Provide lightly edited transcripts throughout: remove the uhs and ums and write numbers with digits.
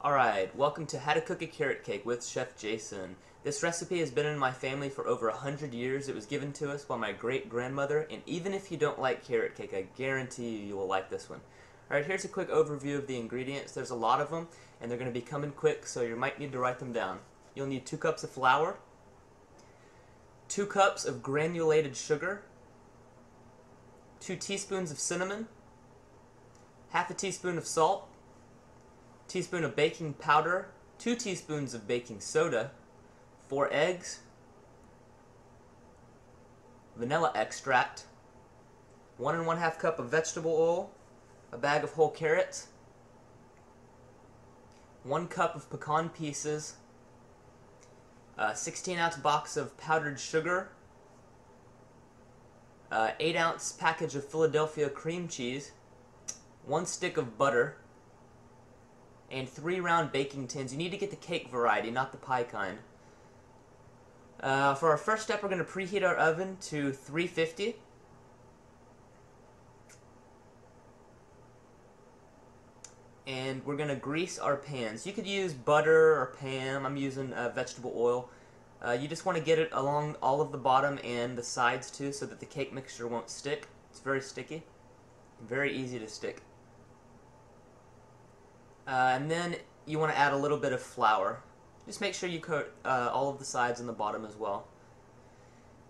Alright, welcome to How to Cook a Carrot Cake with Chef Jason. This recipe has been in my family for over 100 years. It was given to us by my great-grandmother, and even if you don't like carrot cake, I guarantee you will like this one. Alright, here's a quick overview of the ingredients. There's a lot of them, and they're going to be coming quick, so you might need to write them down. You'll need 2 cups of flour, 2 cups of granulated sugar, 2 teaspoons of cinnamon, half a teaspoon of salt, teaspoon of baking powder, 2 teaspoons of baking soda, 4 eggs, vanilla extract, 1 1/2 cup of vegetable oil, a bag of whole carrots, 1 cup of pecan pieces, a 16-ounce box of powdered sugar, 8-ounce package of Philadelphia cream cheese, 1 stick of butter, and 3 round baking tins. You need to get the cake variety, not the pie kind. For our first step, we're going to preheat our oven to 350. And we're going to grease our pans. You could use butter or Pam. I'm using vegetable oil. You just want to get it along all of the bottom and the sides too, so that the cake mixture won't stick. It's very sticky. Very easy to stick. And then you want to add a little bit of flour. Just make sure you coat all of the sides and the bottom as well.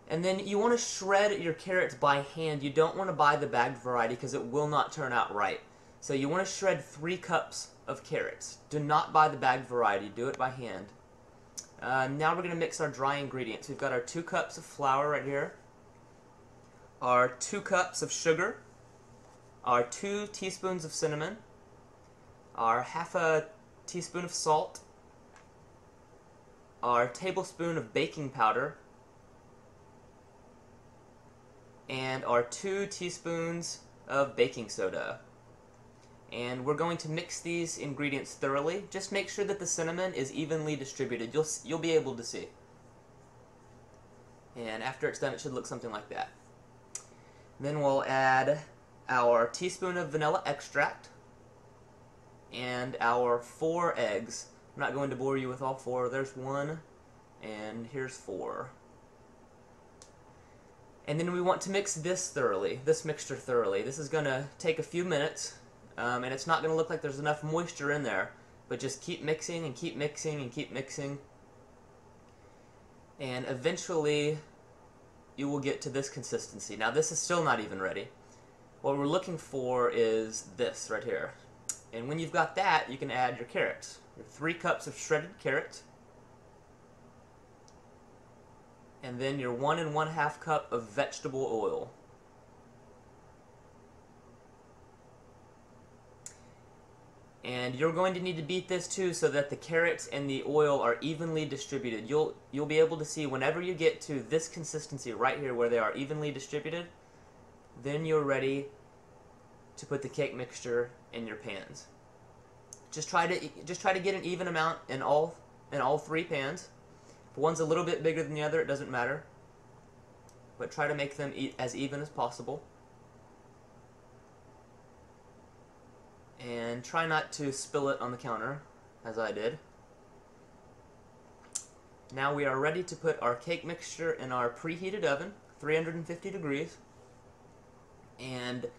And then you want to shred your carrots by hand. You don't want to buy the bagged variety because it will not turn out right. So you want to shred 3 cups of carrots. Do not buy the bagged variety. Do it by hand. Now we're going to mix our dry ingredients. We've got our 2 cups of flour right here, our 2 cups of sugar, our 2 teaspoons of cinnamon, our half a teaspoon of salt, our tablespoon of baking powder, and our 2 teaspoons of baking soda. And we're going to mix these ingredients thoroughly. Just make sure that the cinnamon is evenly distributed. You'll be able to see. And after it's done, it should look something like that. Then we'll add our teaspoon of vanilla extract and our 4 eggs. I'm not going to bore you with all 4. There's 1, and here's 4. And then we want to mix this mixture thoroughly. This is going to take a few minutes, and it's not going to look like there's enough moisture in there, but just keep mixing and keep mixing and keep mixing. And eventually, you will get to this consistency. Now, this is still not even ready. What we're looking for is this right here. And when you've got that, you can add your carrots. Your 3 cups of shredded carrots. And then your 1 1/2 cup of vegetable oil. And you're going to need to beat this too so that the carrots and the oil are evenly distributed. You'll be able to see whenever you get to this consistency right here where they are evenly distributed, then you're ready to put the cake mixture in your pans. Just try to get an even amount in all 3 pans. If one's a little bit bigger than the other, it doesn't matter. But try to make them as even as possible. And try not to spill it on the counter, as I did. Now we are ready to put our cake mixture in our preheated oven, 350 degrees. And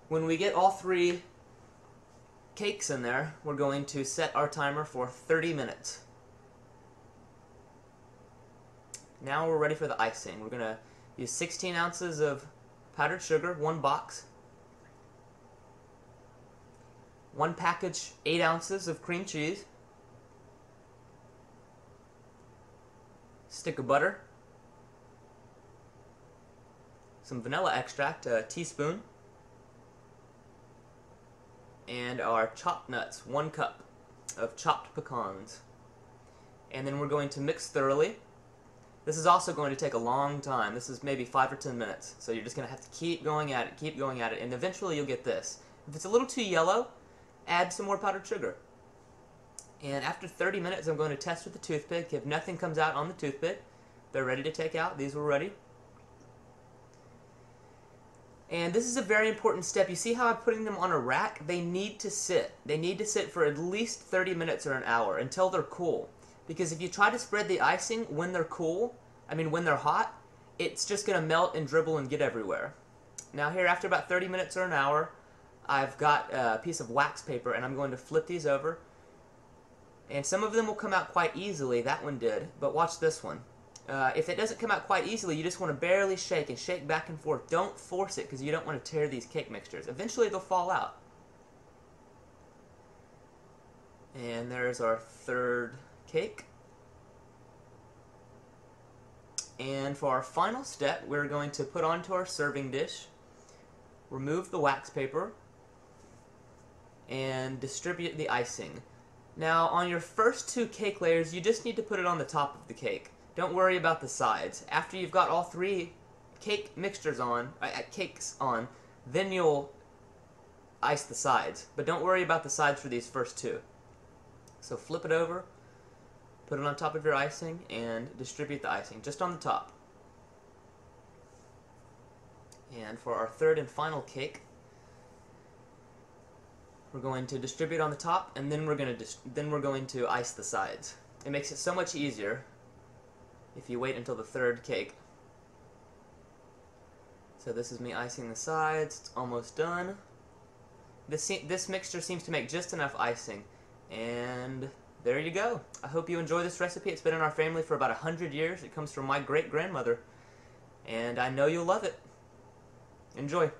when we get all 3 cakes in there, we're going to set our timer for 30 minutes. Now we're ready for the icing. We're going to use 16 ounces of powdered sugar, 1 box, 1 package, 8 ounces of cream cheese, stick of butter, some vanilla extract, a teaspoon, and our chopped nuts, 1 cup of chopped pecans. And then we're going to mix thoroughly. This is also going to take a long time. This is maybe 5 or 10 minutes. So you're just going to have to keep going at it, and eventually you'll get this. If it's a little too yellow, add some more powdered sugar. And after 30 minutes, I'm going to test with the toothpick. If nothing comes out on the toothpick, they're ready to take out. These were ready. And this is a very important step. You see how I'm putting them on a rack? They need to sit. They need to sit for at least 30 minutes or an hour until they're cool. Because if you try to spread the icing when they're cool, when they're hot, it's just going to melt and dribble and get everywhere. Now here, after about 30 minutes or an hour, I've got a piece of wax paper and I'm going to flip these over. And some of them will come out quite easily. That one did. But watch this one. If it doesn't come out quite easily, you just want to barely shake and shake back and forth. Don't force it because you don't want to tear these cake mixtures. Eventually they'll fall out. And there's our third cake. And for our final step, we're going to put onto our serving dish, remove the wax paper, and distribute the icing. Now, on your first two cake layers, you just need to put it on the top of the cake. Don't worry about the sides. After you've got all three cake mixtures on, cakes on, then you'll ice the sides. But don't worry about the sides for these first two. So flip it over, put it on top of your icing, and distribute the icing just on the top. And for our third and final cake, we're going to distribute on the top, and then we're going to ice the sides. It makes it so much easier if you wait until the third cake. So this is me icing the sides. It's almost done. This mixture seems to make just enough icing, and there you go. I hope you enjoy this recipe. It's been in our family for about 100 years. It comes from my great-grandmother, and I know you'll love it. Enjoy.